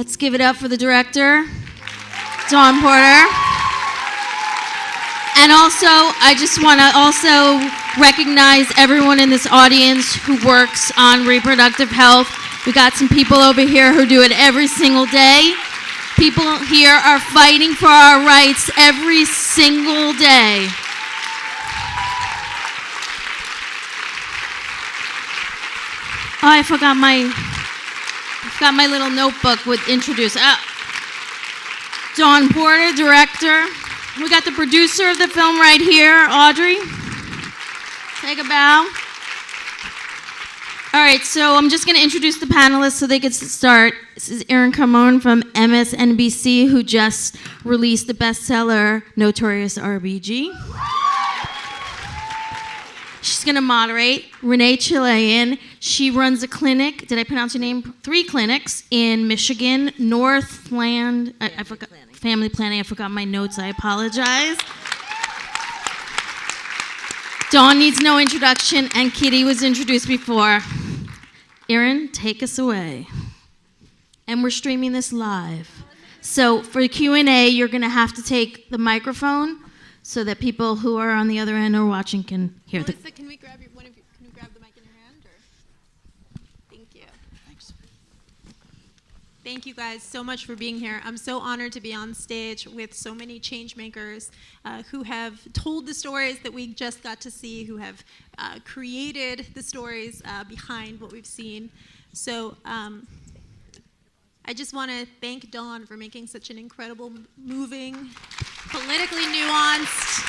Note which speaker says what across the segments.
Speaker 1: Let's give it up for the director, Dawn Porter. And also, I just want to also recognize everyone in this audience who works on reproductive health. We got some people over here who do it every single day. People here are fighting for our rights every single day. Oh, I forgot my little notebook with introduce. Dawn Porter, director. We got the producer of the film right here, Audrey. Take a bow. All right, so I'm just going to introduce the panelists so they can start. This is Erin Carmon from MSNBC, who just released the bestseller Notorious RBG. She's going to moderate. Renee Chilean. She runs a clinic. Did I pronounce your name? 3 clinics in Michigan, Northland. I forgot. Family planning. I forgot my notes. I apologize. Dawn needs no introduction, and Kitty was introduced before. Erin, take us away. And we're streaming this live. So for Q&A, you're going to have to take the microphone so that people who are on the other end or watching can hear.
Speaker 2: Melissa, can we grab can you grab the mic in your hand? Or? Thank you. Thanks. Thank you guys so much for being here. I'm so honored to be on stage with so many change makers who have told the stories that we just got to see, who have created the stories behind what we've seen. So I just want to thank Dawn for making such an incredible, moving, politically nuanced,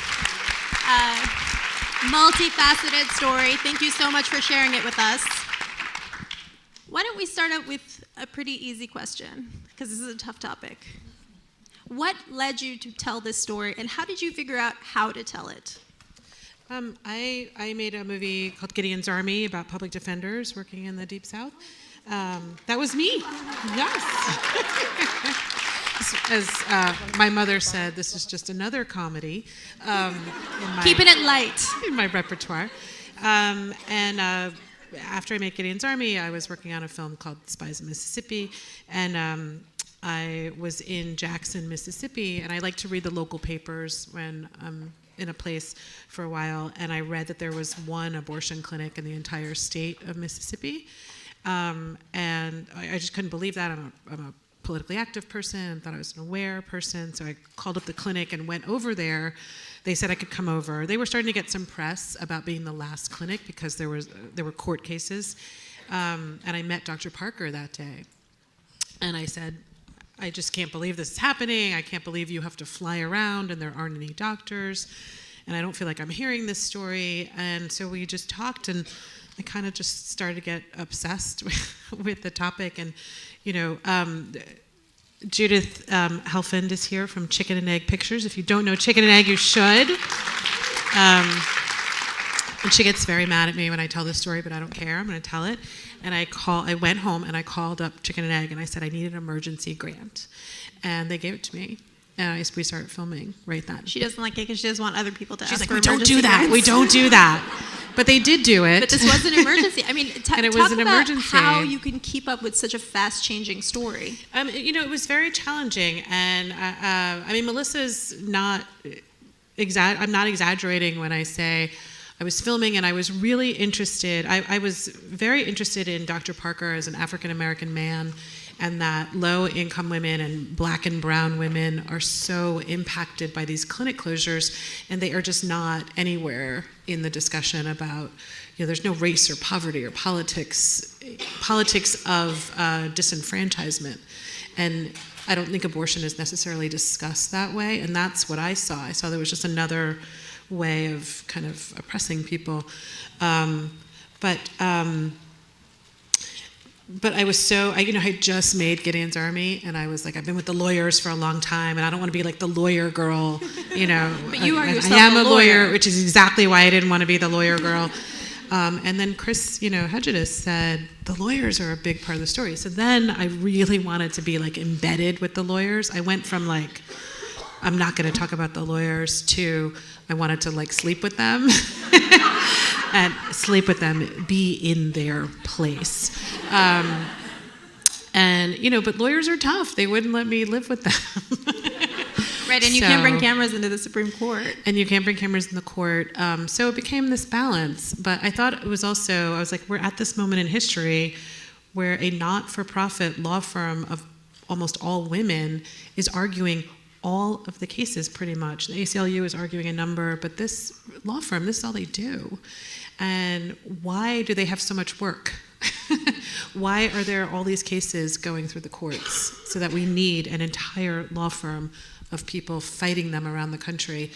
Speaker 2: multifaceted story. Thank you so much for sharing it with us. Why don't we start out with a pretty easy question, because this is a tough topic. What led you to tell this story, and how did you figure out how to tell it?
Speaker 3: I made a movie called Gideon's Army about public defenders working in the Deep South. That was me, yes. As my mother said, this is just another comedy.
Speaker 2: Keeping it light.
Speaker 3: In my repertoire. After I made Gideon's Army, I was working on a film called Spies in Mississippi, and I was in Jackson, Mississippi, and I like to read the local papers when I'm in a place for a while, and I read that there was one abortion clinic in the entire state of Mississippi, and I just couldn't believe that. I'm a politically active person and thought I was an aware person, so I called up the clinic and went over there. They said I could come over. They were starting to get some press about being the last clinic because there were court cases, and I met Dr. Parker that day, and I said, I just can't believe this is happening. I can't believe you have to fly around and there aren't any doctors, and I don't feel like I'm hearing this story. And so we just talked, and I kind of just started to get obsessed with the topic. And Judith Helfand is here from Chicken and Egg Pictures. If you don't know Chicken and Egg, you should. And she gets very mad at me when I tell this story, but I don't care. I'm going to tell it. And I went home and I called up Chicken and Egg and I said I need an emergency grant, and they gave it to me. And we started filming right then.
Speaker 2: She doesn't like it because she doesn't want other people to ask for
Speaker 3: we
Speaker 2: emergency
Speaker 3: don't do that.
Speaker 2: grants.
Speaker 3: We don't do that. But they did do it.
Speaker 2: But this was an emergency. I mean,
Speaker 3: and it
Speaker 2: talk
Speaker 3: was an
Speaker 2: about
Speaker 3: emergency.
Speaker 2: How you can keep up with such a fast-changing story.
Speaker 3: It was very challenging, and Melissa's not. I'm not exaggerating when I say I was filming, and I was really interested. I was very interested in Dr. Parker as an African-American man, and that low-income women and black and brown women are so impacted by these clinic closures, and they are just not anywhere in the discussion about, there's no race or poverty or politics of disenfranchisement. And I don't think abortion is necessarily discussed that way, and that's what I saw. I saw there was just another way of kind of oppressing people. But I was so, I had just made Gideon's Army, and I was like, I've been with the lawyers for a long time, and I don't want to be like the lawyer girl,
Speaker 2: But you are yourself
Speaker 3: I am
Speaker 2: a
Speaker 3: lawyer, which is exactly why I didn't want to be the lawyer girl. And then Chris, Hedges said, the lawyers are a big part of the story. So then I really wanted to be like embedded with the lawyers. I went from like, I'm not going to talk about the lawyers to I wanted to like sleep with them and sleep with them, be in their place. And, but lawyers are tough. They wouldn't let me live with them.
Speaker 2: Right, and you can't bring cameras into the Supreme Court.
Speaker 3: And you can't bring cameras in the court. So it became this balance. But I thought it was also, I was like, we're at this moment in history where a not-for-profit law firm of almost all women is arguing all of the cases pretty much. The ACLU is arguing a number, but this law firm, this is all they do. And why do they have so much work? Why are there all these cases going through the courts so that we need an entire law firm of people fighting them around the country?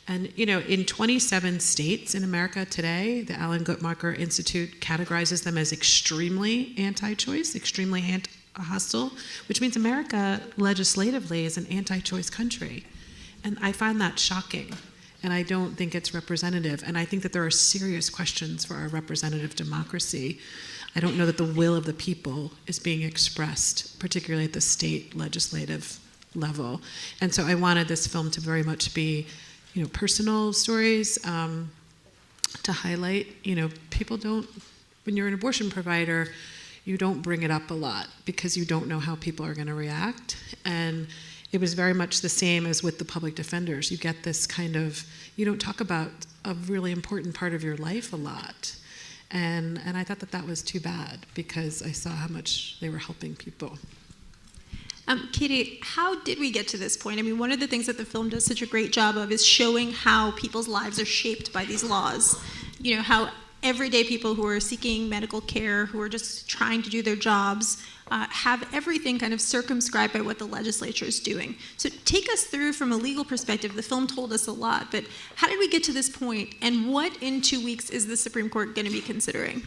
Speaker 3: And, in 27 states in America today, the Alan Guttmacher Institute categorizes them as extremely anti-choice, extremely hostile, which means America legislatively is an anti-choice country. And I find that shocking. And I don't think it's representative. And I think that there are serious questions for our representative democracy. I don't know that the will of the people is being expressed, particularly at the state legislative level. And so I wanted this film to very much be, personal stories, to highlight, people don't, when you're an abortion provider, you don't bring it up a lot because you don't know how people are going to react. And it was very much the same as with the public defenders. You get this kind of, you don't talk about a really important part of your life a lot. And I thought that was too bad because I saw how much they were helping people.
Speaker 2: Katie, how did we get to this point? I mean, one of the things that the film does such a great job of is showing how people's lives are shaped by these laws. How everyday people who are seeking medical care, who are just trying to do their jobs, have everything kind of circumscribed by what the legislature is doing. So take us through from a legal perspective. The film told us a lot, but how did we get to this point, and what in 2 weeks is the Supreme Court going to be considering?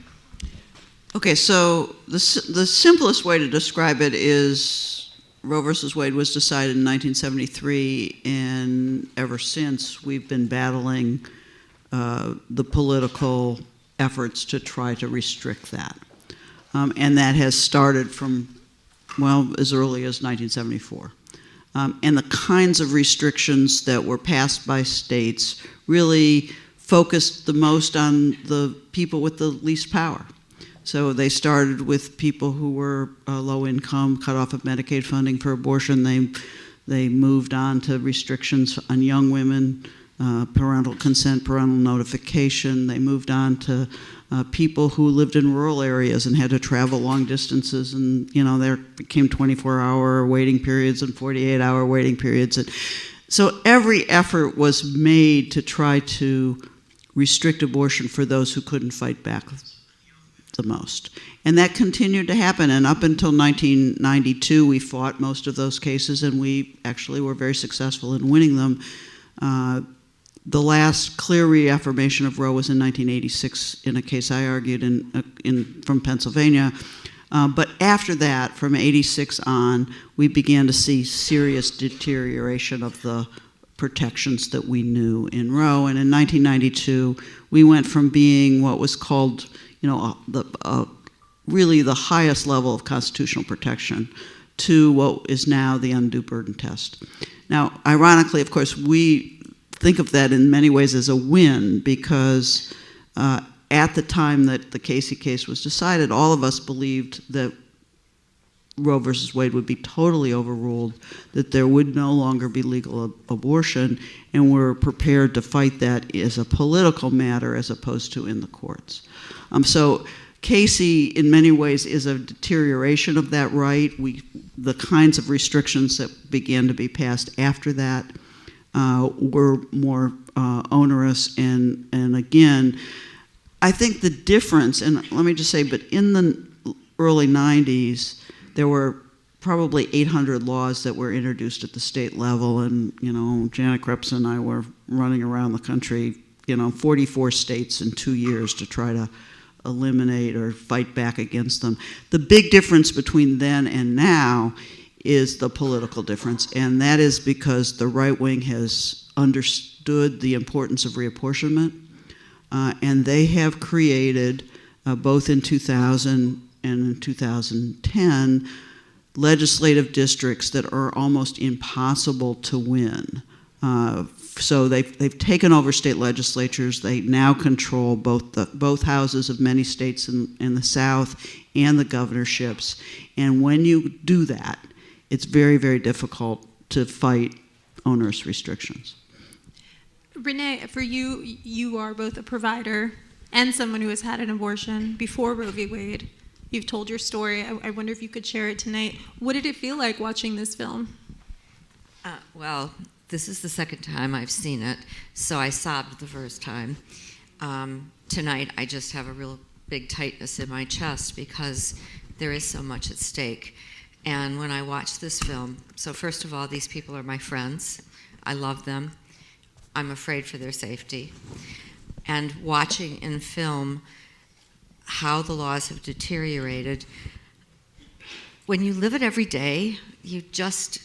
Speaker 4: Okay, so the simplest way to describe it is Roe versus Wade was decided in 1973, and ever since we've been battling the political efforts to try to restrict that. And that has started from, as early as 1974. And the kinds of restrictions that were passed by states really focused the most on the people with the least power. So they started with people who were low income, cut off of Medicaid funding for abortion. They moved on to restrictions on young women, parental consent, parental notification. They moved on to people who lived in rural areas and had to travel long distances, and there became 24-hour waiting periods and 48-hour waiting periods. And so every effort was made to try to restrict abortion for those who couldn't fight back the most. And that continued to happen, and up until 1992 we fought most of those cases, and we actually were very successful in winning them. The last clear reaffirmation of Roe was in 1986 in a case I argued from Pennsylvania. But after that, from 86 on, we began to see serious deterioration of the protections that we knew in Roe. And in 1992, we went from being what was called, really the highest level of constitutional protection to what is now the undue burden test. Now, ironically, of course, we think of that in many ways as a win because at the time that the Casey case was decided, all of us believed that Roe versus Wade would be totally overruled, that there would no longer be legal abortion, and we're prepared to fight that as a political matter as opposed to in the courts. So Casey, in many ways, is a deterioration of that right. The kinds of restrictions that began to be passed after that were more onerous, and again, I think the difference, and let me just say, but in the early 90s, there were probably 800 laws that were introduced at the state level, and Janet Krebs and I were running around the country, 44 states in 2 years to try to eliminate or fight back against them. The big difference between then and now is the political difference, and that is because the right wing has understood the importance of reapportionment, and they have created, both in 2000 and in 2010, legislative districts that are almost impossible to win So they've taken over state legislatures. They now control both houses of many states in the South and the governorships. And when you do that, it's very, very difficult to fight onerous restrictions.
Speaker 2: Renee, for you, you are both a provider and someone who has had an abortion before Roe v. Wade. You've told your story. I wonder if you could share it tonight. What did it feel like watching this film?
Speaker 5: Well, this is the second time I've seen it, so I sobbed the first time. Tonight, I just have a real big tightness in my chest because there is so much at stake. And when I watch this film, so first of all, these people are my friends. I love them. I'm afraid for their safety. And watching in film how the laws have deteriorated, when you live it every day, you just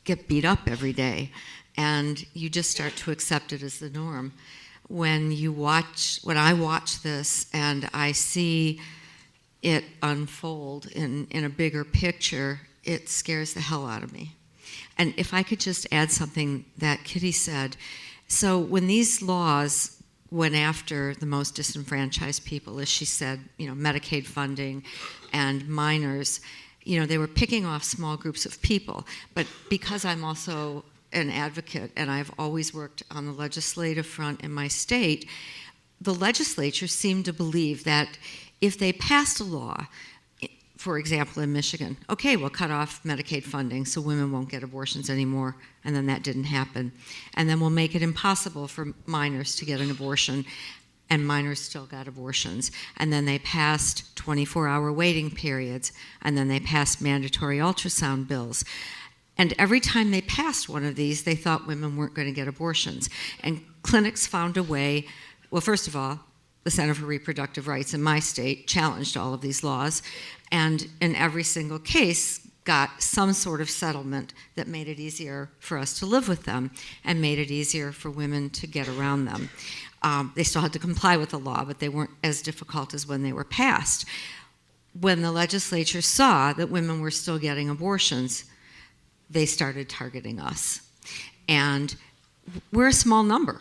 Speaker 5: get beat up every day, and you just start to accept it as the norm. When I watch this and I see it unfold in a bigger picture, it scares the hell out of me. And if I could just add something that Kitty said, so when these laws went after the most disenfranchised people, as she said, Medicaid funding and minors, they were picking off small groups of people. But because I'm also an advocate and I've always worked on the legislative front in my state, the legislature seemed to believe that if they passed a law, for example, in Michigan, okay, we'll cut off Medicaid funding so women won't get abortions anymore, and then that didn't happen. And then we'll make it impossible for minors to get an abortion, and minors still got abortions. And then they passed 24-hour waiting periods, and then they passed mandatory ultrasound bills. And every time they passed one of these, they thought women weren't going to get abortions. And clinics found a way, well, first of all, the Center for Reproductive Rights in my state challenged all of these laws, and in every single case got some sort of settlement that made it easier for us to live with them and made it easier for women to get around them. They still had to comply with the law, but they weren't as difficult as when they were passed. When the legislature saw that women were still getting abortions, they started targeting us. And we're a small number.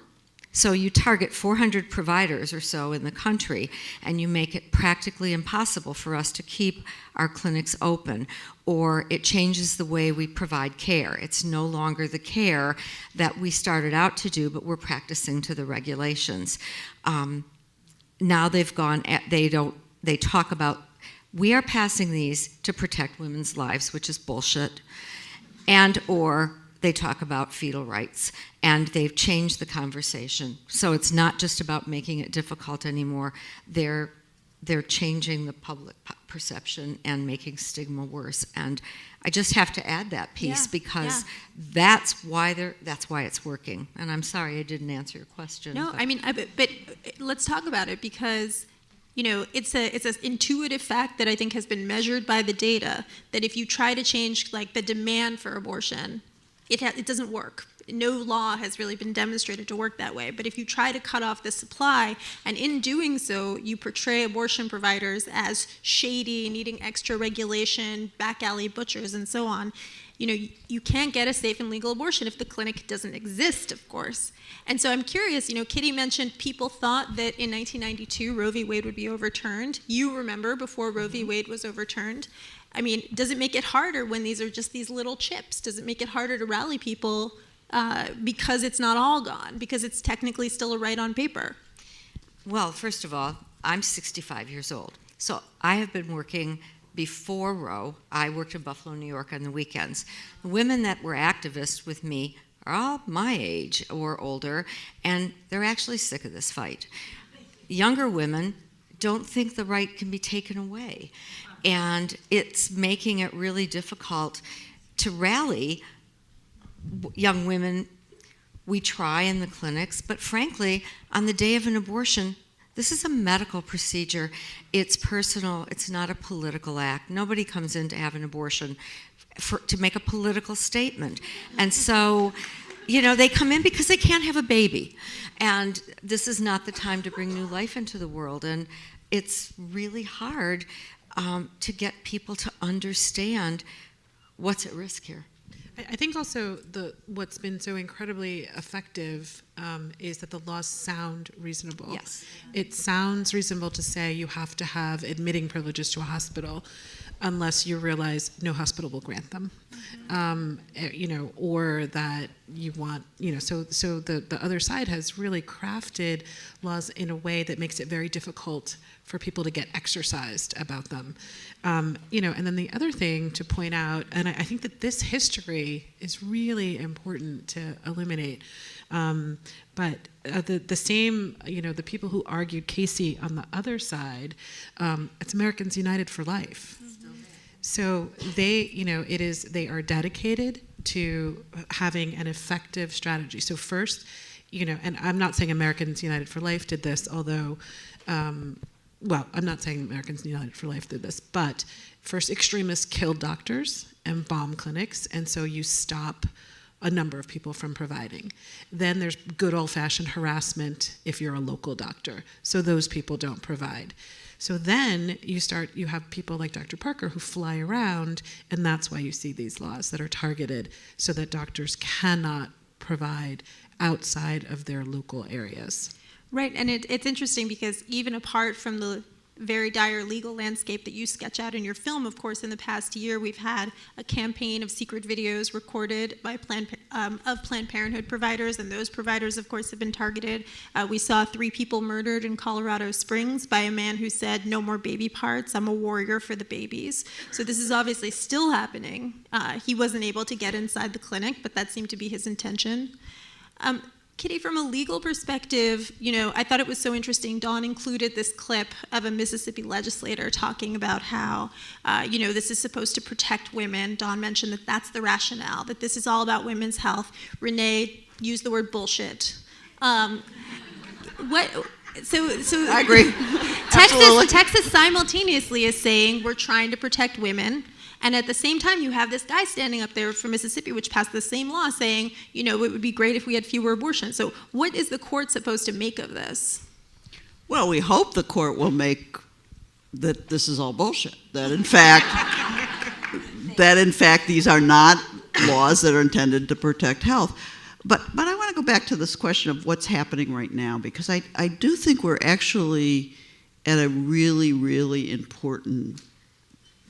Speaker 5: So you target 400 providers or so in the country, and you make it practically impossible for us to keep our clinics open, or it changes the way we provide care. It's no longer the care that we started out to do, but we're practicing to the regulations. Now they've gone, they talk about, we are passing these to protect women's lives, which is bullshit, and or they talk about fetal rights, and they've changed the conversation. So it's not just about making it difficult anymore. They're changing the public perception and making stigma worse. And I just have to add that piece because that's why it's working. And I'm sorry I didn't answer your question.
Speaker 2: No, but let's talk about it because it's an intuitive fact that I think has been measured by the data that if you try to change like the demand for abortion, it doesn't work. No law has really been demonstrated to work that way. But if you try to cut off the supply, and in doing so, you portray abortion providers as shady, needing extra regulation, back alley butchers, and so on, you can't get a safe and legal abortion if the clinic doesn't exist, of course. And so I'm curious, Kitty mentioned people thought that in 1992 Roe v. Wade would be overturned. You remember before Roe v. Wade was overturned. Does it make it harder when these are just these little chips? Does it make it harder to rally people because it's not all gone, because it's technically still a right on paper?
Speaker 5: Well, first of all, I'm 65 years old. So I have been working before Roe. I worked in Buffalo, New York on the weekends. The women that were activists with me are all my age or older, and they're actually sick of this fight. Younger women don't think the right can be taken away. And it's making it really difficult to rally young women. We try in the clinics, but frankly, on the day of an abortion, this is a medical procedure. It's personal. It's not a political act. Nobody comes in to have an abortion to make a political statement. And so, they come in because they can't have a baby. And this is not the time to bring new life into the world. And it's really hard to get people to understand what's at risk here.
Speaker 3: I think also what's been so incredibly effective is that the laws sound reasonable.
Speaker 2: Yes.
Speaker 3: It sounds reasonable to say you have to have admitting privileges to a hospital unless you realize no hospital will grant them. Or that you want, so the other side has really crafted laws in a way that makes it very difficult for people to get exercised about them. And then the other thing to point out, and I think that this history is really important to illuminate, but the same, the people who argued Casey on the other side, it's Americans United for Life. So they are dedicated to having an effective strategy. So first, and I'm not saying Americans United for Life did this, although, I'm not saying Americans United for Life did this, but first extremists killed doctors and bomb clinics, and so you stop a number of people from providing. Then there's good old-fashioned harassment if you're a local doctor, so those people don't provide. So then you have people like Dr. Parker who fly around, and that's why you see these laws that are targeted so that doctors cannot provide outside of their local areas.
Speaker 2: Right, and it's interesting because even apart from the very dire legal landscape that you sketch out in your film, of course, in the past year, we've had a campaign of secret videos recorded by Planned Parenthood providers, and those providers, of course, have been targeted. We saw 3 people murdered in Colorado Springs by a man who said, "No more baby parts, I'm a warrior for the babies." So this is obviously still happening. He wasn't able to get inside the clinic, but that seemed to be his intention. Kitty, from a legal perspective, I thought it was so interesting. Dawn included this clip of a Mississippi legislator talking about how, this is supposed to protect women. Dawn mentioned that that's the rationale, that this is all about women's health. Renee used the word bullshit. So
Speaker 4: I agree.
Speaker 2: Texas simultaneously is saying we're trying to protect women. And at the same time, you have this guy standing up there from Mississippi, which passed the same law, saying, it would be great if we had fewer abortions. So what is the court supposed to make of this?
Speaker 4: Well, we hope the court will make that this is all bullshit. That in fact these are not laws that are intended to protect health. But I want to go back to this question of what's happening right now, because I do think we're actually at a really, really important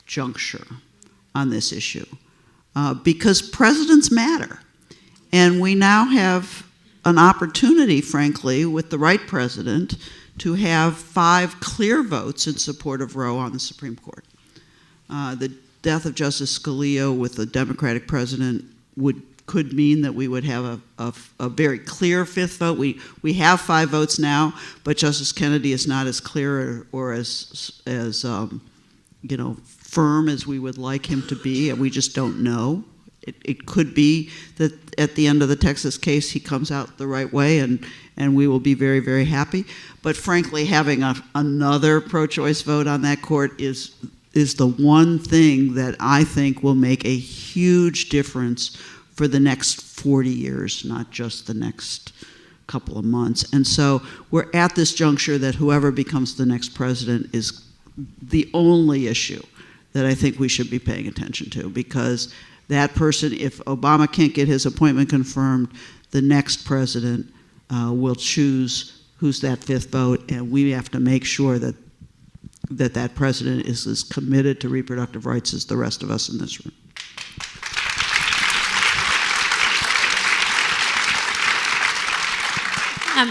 Speaker 4: juncture on this issue, because presidents matter. And we now have an opportunity, frankly, with the right president, to have 5 clear votes in support of Roe on the Supreme Court. The death of Justice Scalia with a Democratic president could mean that we would have a very clear 5th vote. We have 5 votes now, but Justice Kennedy is not as clear or as firm as we would like him to be, and we just don't know. It could be that at the end of the Texas case he comes out the right way, and we will be very, very happy. But frankly, having another pro-choice vote on that court is the one thing that I think will make a huge difference for the next 40 years, not just the next couple of months. And so we're at this juncture that whoever becomes the next president is the only issue that I think we should be paying attention to, because that person, if Obama can't get his appointment confirmed, the next president will choose who's that 5th vote, and we have to make sure that that president is as committed to reproductive rights as the rest of us in this room.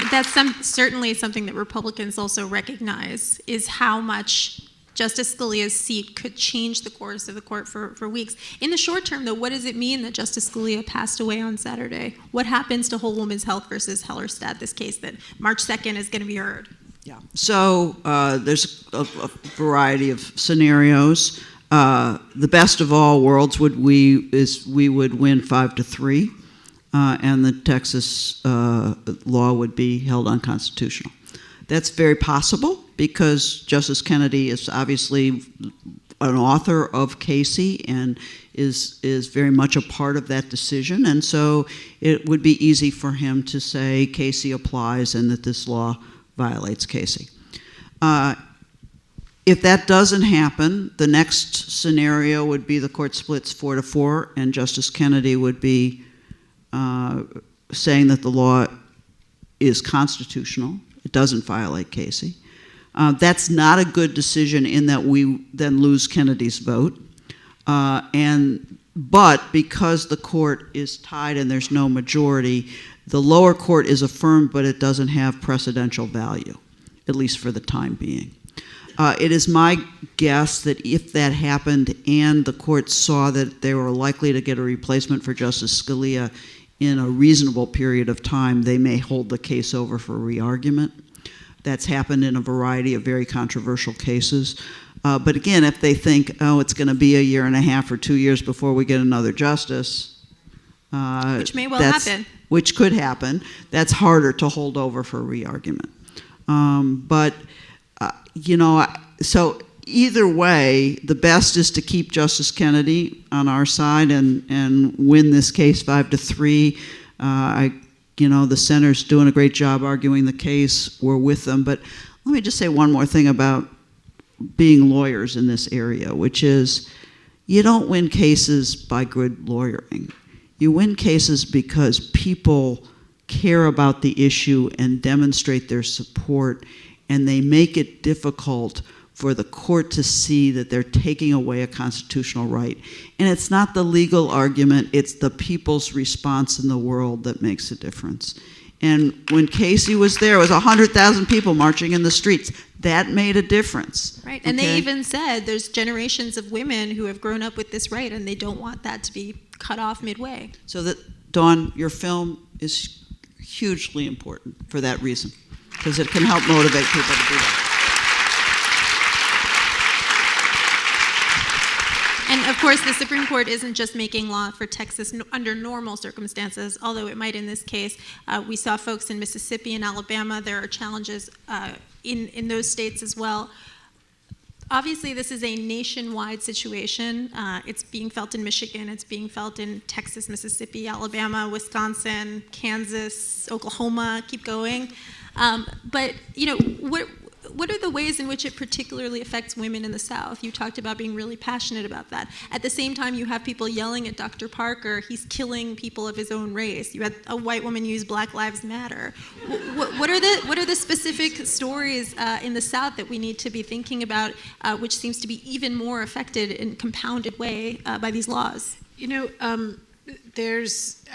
Speaker 2: That's certainly something that Republicans also recognize, is how much Justice Scalia's seat could change the course of the court for weeks. In the short term, though, what does it mean that Justice Scalia passed away on Saturday? What happens to Whole Woman's Health versus Hellerstedt, this case that March 2nd is going to be heard?
Speaker 4: Yeah. So there's a variety of scenarios. The best of all worlds we would win 5-3, and the Texas law would be held unconstitutional. That's very possible because Justice Kennedy is obviously an author of Casey and is very much a part of that decision, and so it would be easy for him to say Casey applies and that this law violates Casey. If that doesn't happen, the next scenario would be the court splits 4-4, and Justice Kennedy would be saying that the law is constitutional. It doesn't violate Casey. That's not a good decision in that we then lose Kennedy's vote. But because the court is tied and there's no majority, the lower court is affirmed, but it doesn't have precedential value, at least for the time being. It is my guess that if that happened and the court saw that they were likely to get a replacement for Justice Scalia in a reasonable period of time, they may hold the case over for re-argument. That's happened in a variety of very controversial cases. But again, if they think, oh, it's going to be a year and a half or 2 years before we get another justice,
Speaker 2: which may well happen.
Speaker 4: Which could happen, that's harder to hold over for re-argument. So either way, the best is to keep Justice Kennedy on our side and win this case 5-3. The center's doing a great job arguing the case. We're with them. But let me just say one more thing about being lawyers in this area, which is you don't win cases by good lawyering. You win cases because people care about the issue and demonstrate their support, and they make it difficult for the court to see that they're taking away a constitutional right. And it's not the legal argument, it's the people's response in the world that makes a difference. And when Casey was there, it was 100,000 people marching in the streets. That made a difference.
Speaker 2: Right, and they even said there's generations of women who have grown up with this right, and they don't want that to be cut off midway.
Speaker 4: So that, Dawn, your film is hugely important for that reason, because it can help motivate people to do that.
Speaker 2: And of course, the Supreme Court isn't just making law for Texas under normal circumstances, although it might in this case. We saw folks in Mississippi and Alabama. There are challenges in those states as well. Obviously, this is a nationwide situation. It's being felt in Michigan. It's being felt in Texas, Mississippi, Alabama, Wisconsin, Kansas, Oklahoma. Keep going. But what are the ways in which it particularly affects women in the South? You talked about being really passionate about that. At the same time, you have people yelling at Dr. Parker, he's killing people of his own race. You had a white woman use Black Lives Matter. What are the specific stories in the South that we need to be thinking about, which seems to be even more affected in a compounded way by these laws?
Speaker 3: There's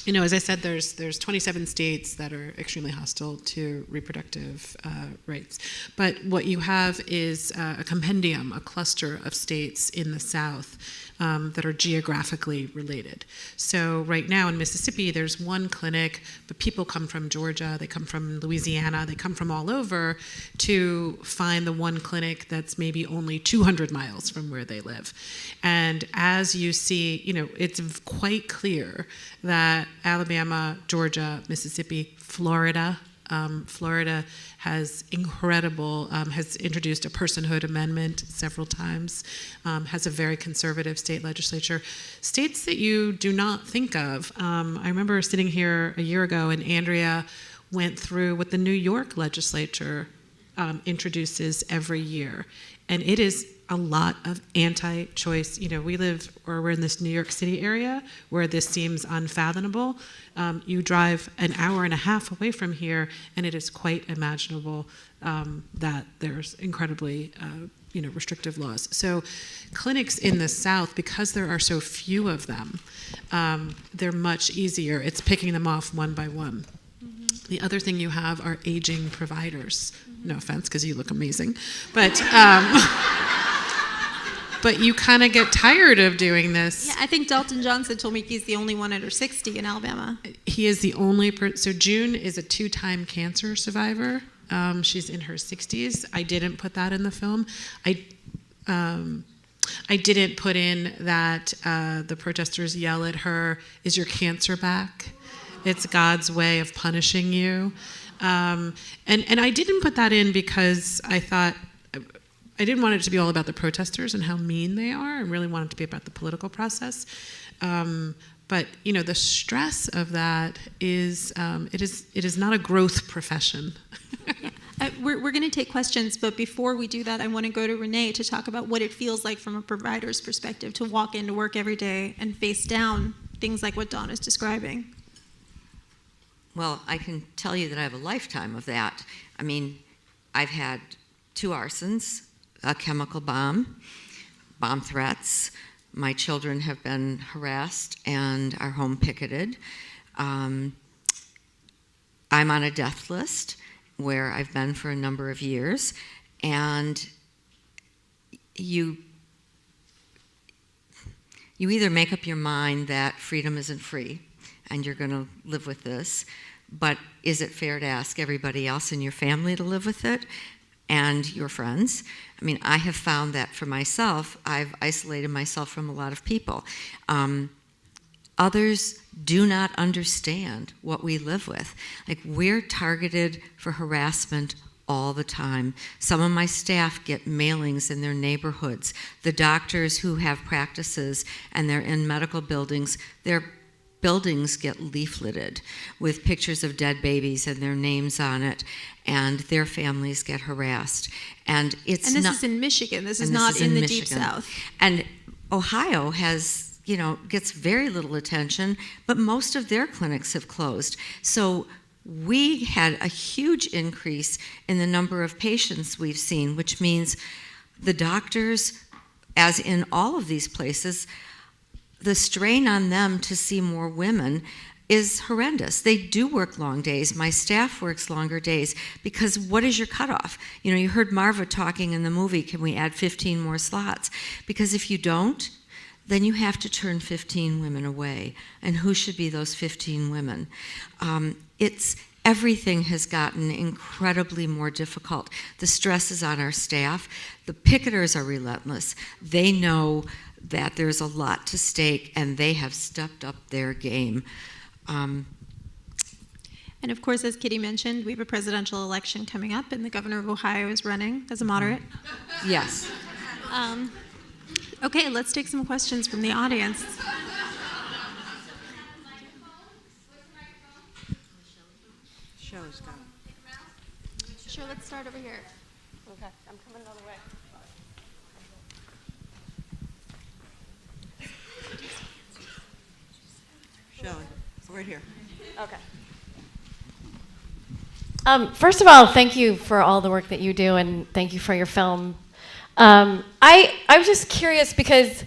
Speaker 3: as I said, there's 27 states that are extremely hostile to reproductive rights. But what you have is a compendium, a cluster of states in the South that are geographically related. So right now in Mississippi, there's one clinic, but people come from Georgia, they come from Louisiana, they come from all over to find the one clinic that's maybe only 200 miles from where they live. And as you see, it's quite clear that Alabama, Georgia, Mississippi, Florida has has introduced a personhood amendment several times, has a very conservative state legislature. States that you do not think of. I remember sitting here a year ago and Andrea went through what the New York legislature introduces every year. And it is a lot of anti-choice. We're in this New York City area where this seems unfathomable. You drive an hour and a half away from here, and it is quite imaginable that there's incredibly restrictive laws. So clinics in the South, because there are so few of them, they're much easier. It's picking them off one by one. Mm-hmm. The other thing you have are aging providers. Mm-hmm. No offense, because you look amazing. But but you kind of get tired of doing this.
Speaker 2: Yeah, I think Dalton Johnson told me he's the only one under 60 in Alabama.
Speaker 3: He is the only so June is a 2-time cancer survivor. She's in her 60s. I didn't put that in the film. I didn't put in that the protesters yell at her, "Is your cancer back? It's God's way of punishing you." And I didn't put that in because I thought, I didn't want it to be all about the protesters and how mean they are. I really wanted it to be about the political process. But the stress of that is it is not a growth profession.
Speaker 2: we're going to take questions, but before we do that, I want to go to Renee to talk about what it feels like from a provider's perspective to walk into work every day and face down things like what Dawn is describing.
Speaker 5: Well, I can tell you that I have a lifetime of that. I mean, I've had 2 arsons, a chemical bomb threats. My children have been harassed and are home picketed. I'm on a death list where I've been for a number of years, and you either make up your mind that freedom isn't free and you're going to live with this, but is it fair to ask everybody else in your family to live with it and your friends? I mean, I have found that for myself, I've isolated myself from a lot of people. Others do not understand what we live with. Like, we're targeted for harassment all the time. Some of my staff get mailings in their neighborhoods. The doctors who have practices and they're in medical buildings, their buildings get leafleted with pictures of dead babies and their names on it, and their families get harassed. And it's
Speaker 2: And this
Speaker 5: not,
Speaker 2: is in Michigan. This is
Speaker 5: and
Speaker 2: not
Speaker 5: is
Speaker 2: in the
Speaker 5: Michigan.
Speaker 2: Deep South.
Speaker 5: And Ohio has, gets very little attention, but most of their clinics have closed. So we had a huge increase in the number of patients we've seen, which means the doctors, as in all of these places, the strain on them to see more women is horrendous. They do work long days. My staff works longer days because what is your cutoff? You heard Marva talking in the movie, can we add 15 more slots? Because if you don't, then you have to turn 15 women away. And who should be those 15 women? Everything has gotten incredibly more difficult. The stress is on our staff. The picketers are relentless. They know that there's a lot to stake, and they have stepped up their game.
Speaker 2: And of course, as Kitty mentioned, we have a presidential election coming up, and the governor of Ohio is running as a moderate.
Speaker 5: Yes.
Speaker 2: Okay, let's take some questions from the audience. Sure, let's start over here. Okay, I'm coming another way.
Speaker 4: Shelley, right here.
Speaker 6: Okay. First of all, thank you for all the work that you do, and thank you for your film. I was just curious because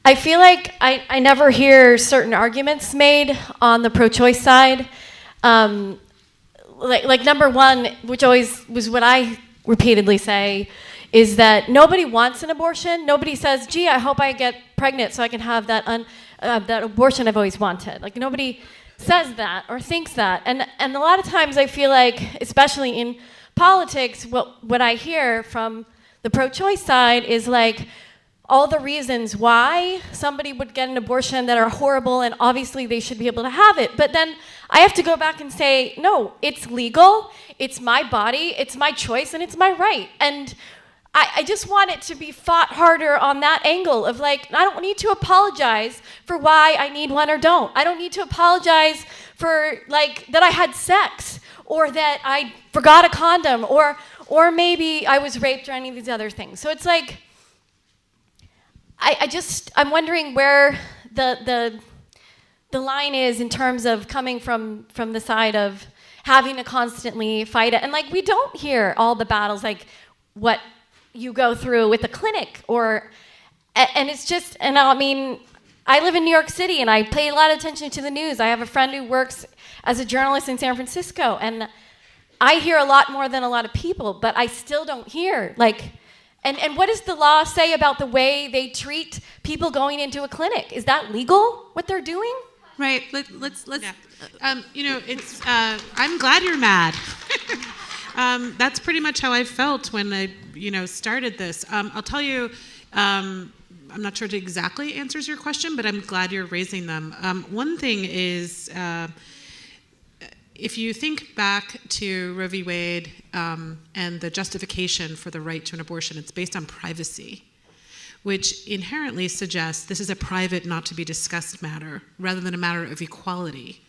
Speaker 6: I feel like I never hear certain arguments made on the pro-choice side. Like number one, which always was what I repeatedly say, is that nobody wants an abortion. Nobody says, gee, I hope I get pregnant so I can have that abortion I've always wanted. Like, nobody says that or thinks that. And a lot of times I feel like, especially in politics, what I hear from the pro-choice side is like all the reasons why somebody would get an abortion that are horrible, and obviously they should be able to have it. But then I have to go back and say, no, it's legal, it's my body, it's my choice, and it's my right. And I just want it to be fought harder on that angle of like, I don't need to apologize for why I need one or don't. I don't need to apologize for like that I had sex or that I forgot a condom or maybe I was raped or any of these other things. So it's like, I'm wondering where the line is in terms of coming from the side of having to constantly fight it. And like, we don't hear all the battles like what you go through with the clinic and it's just, and I mean, I live in New York City and I pay a lot of attention to the news. I have a friend who works as a journalist in San Francisco, and I hear a lot more than a lot of people, but I still don't hear like, and what does the law say about the way they treat people going into a clinic? Is that legal, what they're doing?
Speaker 2: Right, let's.
Speaker 3: Yeah. It's. I'm glad you're mad. That's pretty much how I felt when I, started this. I'll tell you. I'm not sure it exactly answers your question, but I'm glad you're raising them. One thing is, if you think back to Roe v. Wade and the justification for the right to an abortion, it's based on privacy, which inherently suggests this is a private, not to be discussed matter, rather than a matter of equality.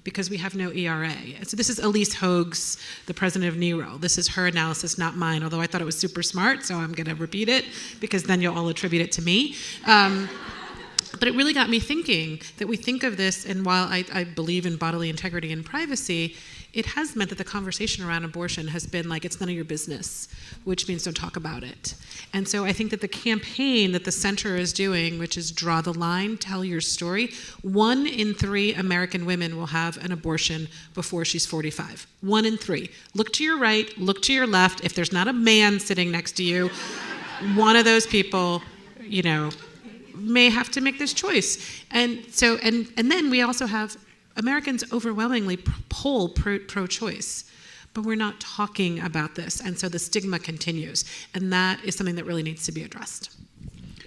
Speaker 3: because we have no ERA. And so this is Elise Hoag's, the president of NERO. This is her analysis, not mine, although I thought it was super smart, so I'm going to repeat it because then you'll all attribute it to me. But it really got me thinking that we think of this, and while I believe in bodily integrity and privacy, it has meant that the conversation around abortion has been like, it's none of your business, which means don't talk about it. And so I think that the campaign that the center is doing, which is draw the line, tell your story, 1 in 3 American women will have an abortion before she's 45. 1 in 3. Look to your right, look to your left. If there's not a man sitting next to you, one of those people, you know, may have to make this choice. And so, and then we also have Americans overwhelmingly poll pro-choice, but we're not talking about this. And so the stigma continues. And that is something that really needs to be addressed.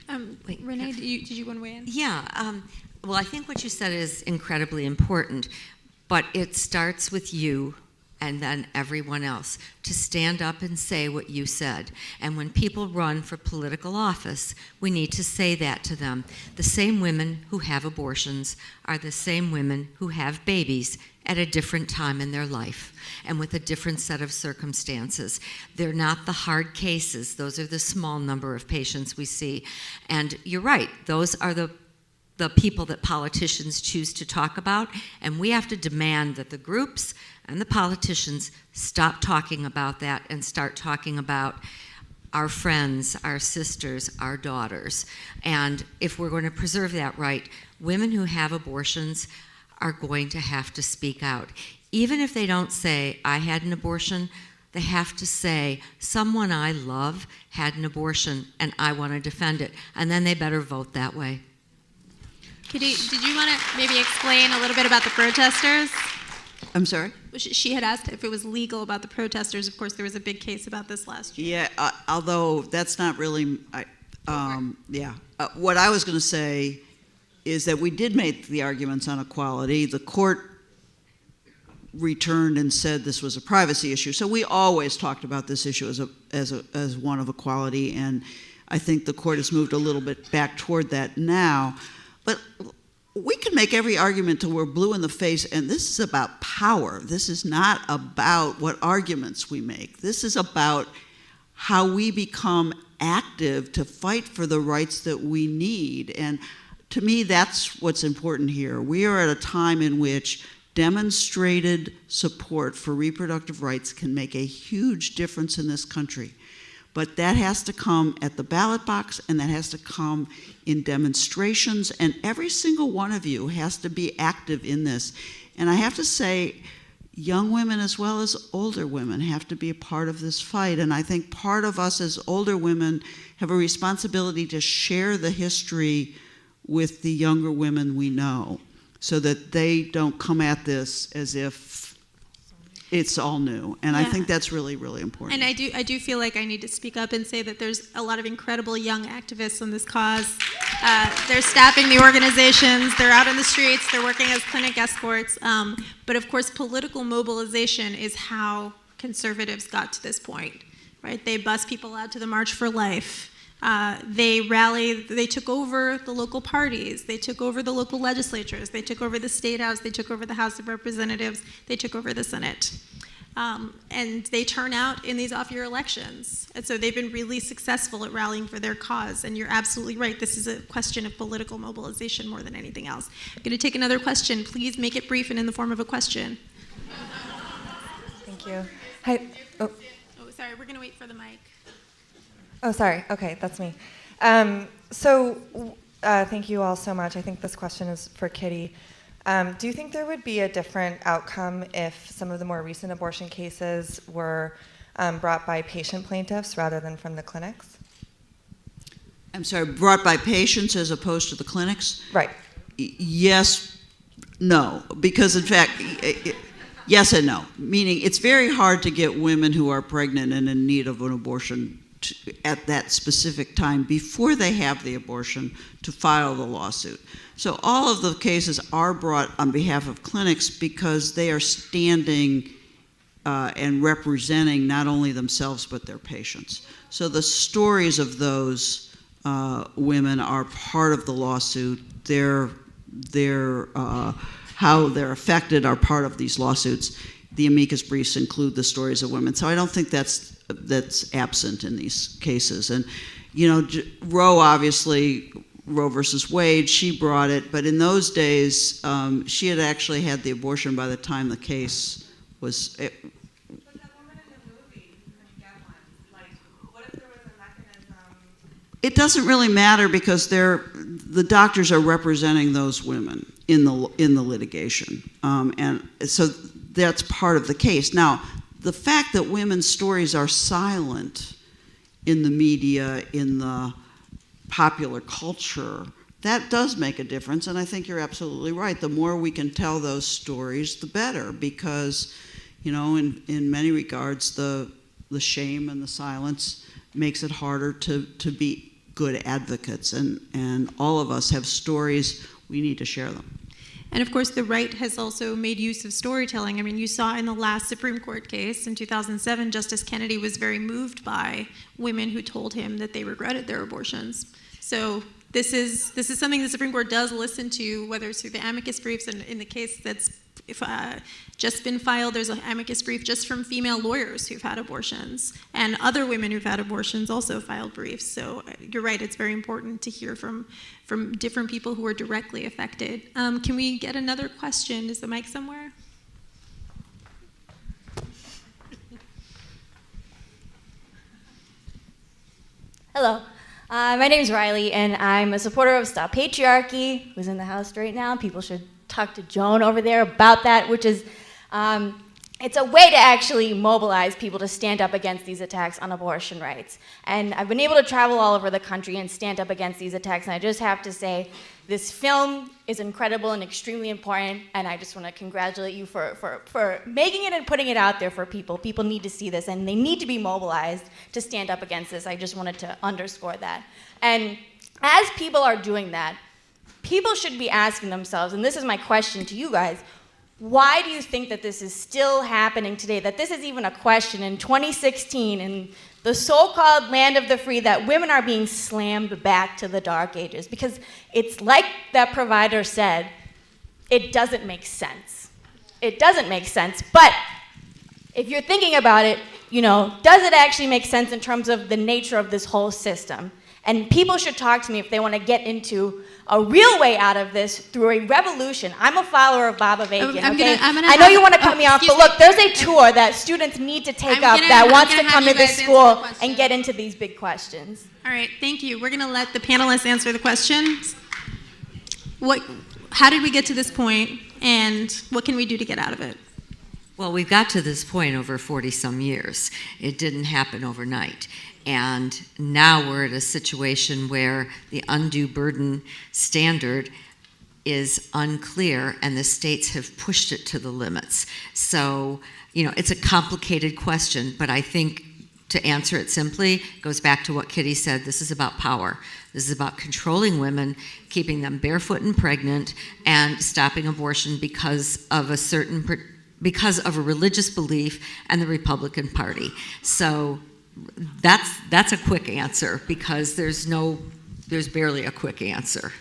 Speaker 2: Renee, did you want to weigh in?
Speaker 5: Yeah, well, I think what you said is incredibly important, but it starts with you and then everyone else to stand up and say what you said. And when people run for political office, we need to say that to them. The same women who have abortions are the same women who have babies at a different time in their life and with a different set of circumstances. They're not the hard cases. Those are the small number of patients we see. And you're right, those are the people that politicians choose to talk about, and we have to demand that the groups and the politicians stop talking about that and start talking about our friends, our sisters, our daughters. And if we're going to preserve that right, women who have abortions are going to have to speak out. Even if they don't say, I had an abortion, they have to say, someone I love had an abortion and I want to defend it. And then they better vote that way.
Speaker 2: Kitty, did you want to maybe explain a little bit about the protesters?
Speaker 4: I'm sorry?
Speaker 2: She had asked if it was legal about the protesters. Of course, there was a big case about this last year.
Speaker 4: Yeah, although that's not really, what I was going to say is that we did make the arguments on equality. The court returned and said this was a privacy issue. So we always talked about this issue as one of equality, and I think the court has moved a little bit back toward that now. But we can make every argument till we're blue in the face, and this is about power. This is not about what arguments we make. This is about how we become active to fight for the rights that we need. And to me, that's what's important here. We are at a time in which demonstrated support for reproductive rights can make a huge difference in this country. But that has to come at the ballot box, and that has to come in demonstrations, and every single one of you has to be active in this. And I have to say, young women as well as older women have to be a part of this fight, and I think part of us as older women have a responsibility to share the history with the younger women we know, so that they don't come at this as if it's all new. And I think that's really, really important.
Speaker 2: And I do feel like I need to speak up and say that there's a lot of incredible young activists on this cause. They're staffing the organizations, they're out in the streets, they're working as clinic escorts. But of course, political mobilization is how conservatives got to this point, right? They bus people out to the March for Life. They rallied, they took over the local parties, they took over the local legislatures, they took over the State House, they took over the House of Representatives, they took over the Senate. And they turn out in these off-year elections. And so they've been really successful at rallying for their cause. And you're absolutely right, this is a question of political mobilization more than anything else. I'm going to take another question. Please make it brief and in the form of a question.
Speaker 7: Thank you. Hi.
Speaker 2: Oh, sorry, we're going to wait for the mic.
Speaker 7: Oh, sorry. Okay, that's me. Thank you all so much. I think this question is for Kitty. Do you think there would be a different outcome if some of the more recent abortion cases were brought by patient plaintiffs rather than from the clinics?
Speaker 4: I'm sorry, brought by patients as opposed to the clinics?
Speaker 7: Right.
Speaker 4: Yes, no, because in fact, yes and no. Meaning it's very hard to get women who are pregnant and in need of an abortion at that specific time before they have the abortion to file the lawsuit. So all of the cases are brought on behalf of clinics because they are standing and representing not only themselves but their patients. So the stories of those women are part of the lawsuit. Their how they're affected are part of these lawsuits. The amicus briefs include the stories of women. So I don't think that's absent in these cases. And, Roe, obviously, Roe versus Wade, she brought it, but in those days, she had actually had the abortion by the time the case was.
Speaker 7: But that woman in the movie couldn't get one. Like, what if there was a mechanism?
Speaker 4: It doesn't really matter because the doctors are representing those women in the litigation, and so that's part of the case. Now, the fact that women's stories are silent in the media, in the popular culture, that does make a difference, and I think you're absolutely right. The more we can tell those stories, the better, because, in many regards, the shame and the silence makes it harder to be good advocates, and all of us have stories, we need to share them.
Speaker 2: And of course, the right has also made use of storytelling. I mean, you saw in the last Supreme Court case in 2007, Justice Kennedy was very moved by women who told him that they regretted their abortions. So this is something the Supreme Court does listen to, whether it's through the amicus briefs, and in the case that's just been filed, there's an amicus brief just from female lawyers who've had abortions, and other women who've had abortions also filed briefs. So you're right, it's very important to hear from different people who are directly affected. Can we get another question? Is the mic somewhere?
Speaker 8: Hello, my name is Riley, and I'm a supporter of Stop Patriarchy, who's in the house right now. People should talk to Joan over there about that, which is, it's a way to actually mobilize people to stand up against these attacks on abortion rights. And I've been able to travel all over the country and stand up against these attacks, and I just have to say, this film is incredible and extremely important, and I just want to congratulate you for making it and putting it out there for people. People need to see this, and they need to be mobilized to stand up against this. I just wanted to underscore that. And as people are doing that, people should be asking themselves, and this is my question to you guys, why do you think that this is still happening today, that this is even a question in 2016 in the so-called land of the free, that women are being slammed back to the dark ages? Because it's like that provider said, it doesn't make sense. It doesn't make sense, but if you're thinking about it, does it actually make sense in terms of the nature of this whole system? And people should talk to me if they want to get into a real way out of this through a revolution. I'm a follower of Baba Vagan. I know you want to cut me off, but look, there's a tour that students need to take up that wants to come to this school and get into these big questions.
Speaker 2: All right, thank you. We're going to let the panelists answer the questions. How did we get to this point, and what can we do to get out of it?
Speaker 5: Well, we've got to this point over 40-some years. It didn't happen overnight. And now we're at a situation where the undue burden standard is unclear, and the states have pushed it to the limits. So, it's a complicated question, but I think to answer it simply goes back to what Kitty said. This is about power. This is about controlling women, keeping them barefoot and pregnant, and stopping abortion because of a religious belief and the Republican Party. So that's a quick answer, because there's barely a quick answer.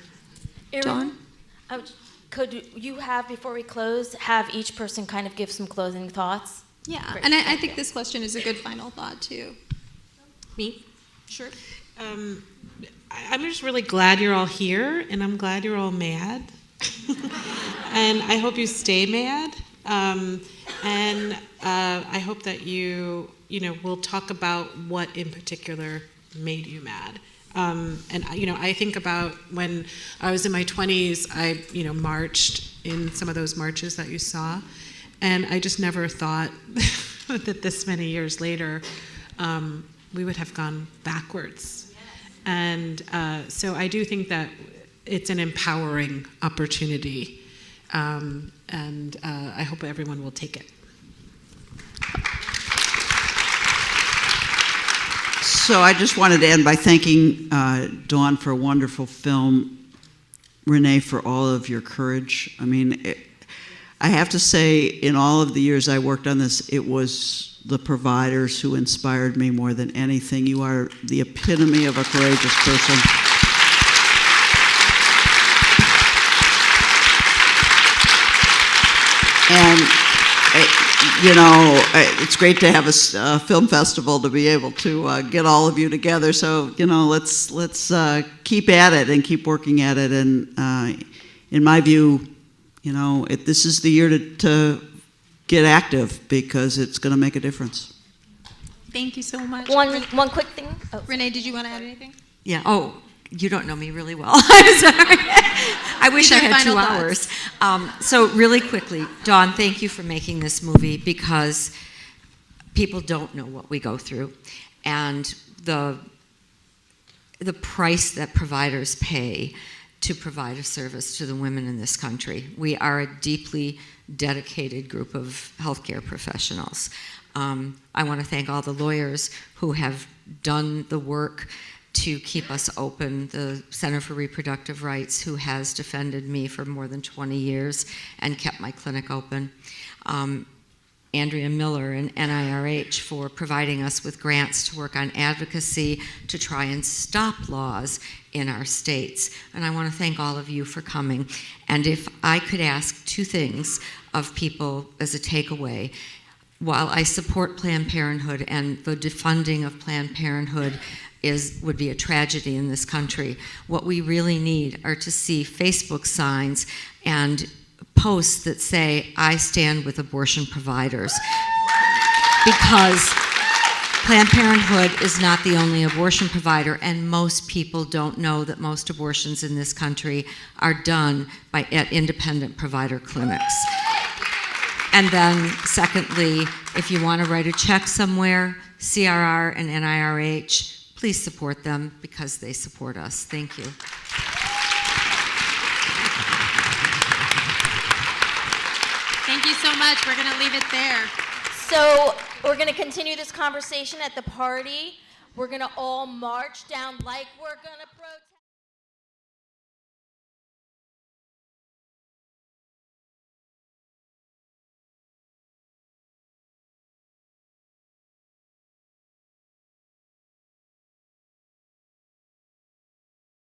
Speaker 2: Dawn?
Speaker 8: Could you have, before we close, have each person kind of give some closing thoughts?
Speaker 2: Yeah,
Speaker 8: Great.
Speaker 2: and I think this question is a good final thought too. Me? Sure.
Speaker 3: I'm just really glad you're all here, and I'm glad you're all mad. And I hope you stay mad. And I hope that we'll talk about what in particular made you mad. And I think about when I was in my 20s, I marched in some of those marches that you saw, and I just never thought that this many years later we would have gone backwards. And so I do think that it's an empowering opportunity, and I hope everyone will take it.
Speaker 4: So I just wanted to end by thanking Dawn for a wonderful film, Renee for all of your courage. I mean, I have to say, in all of the years I worked on this, it was the providers who inspired me more than anything. You are the epitome of a courageous person. And it's great to have a film festival to be able to get all of you together. So let's keep at it and keep working at it. And in my view, this is the year to get active because it's going to make a difference.
Speaker 2: Thank you so much.
Speaker 8: One quick thing. Oh.
Speaker 2: Renee, did you want to add anything?
Speaker 5: Yeah. Oh, you don't know me really well. I'm sorry. I wish I
Speaker 2: These are
Speaker 5: had 2
Speaker 2: final
Speaker 5: hours. So really quickly, Dawn, thank you for making this movie because people don't know what we go through, and the price that providers pay to provide a service to the women in this country. We are a deeply dedicated group of healthcare professionals. I want to thank all the lawyers who have done the work to keep us open, the Center for Reproductive Rights, who has defended me for more than 20 years and kept my clinic open. Andrea Miller and NIRH for providing us with grants to work on advocacy to try and stop laws in our states. And I want to thank all of you for coming. And if I could ask 2 things of people as a takeaway, while I support Planned Parenthood and the defunding of Planned Parenthood would be a tragedy in this country, what we really need are to see Facebook signs and posts that say, "I stand with abortion providers," because Planned Parenthood is not the only abortion provider, and most people don't know that most abortions in this country are done at independent provider clinics. And then secondly, if you want to write a check somewhere, CRR and NIRH, please support them because they support us. Thank you.
Speaker 2: Thank you so much. We're going to leave it there.
Speaker 8: So we're going to continue this conversation at the party. We're going to all march down like we're going to protest.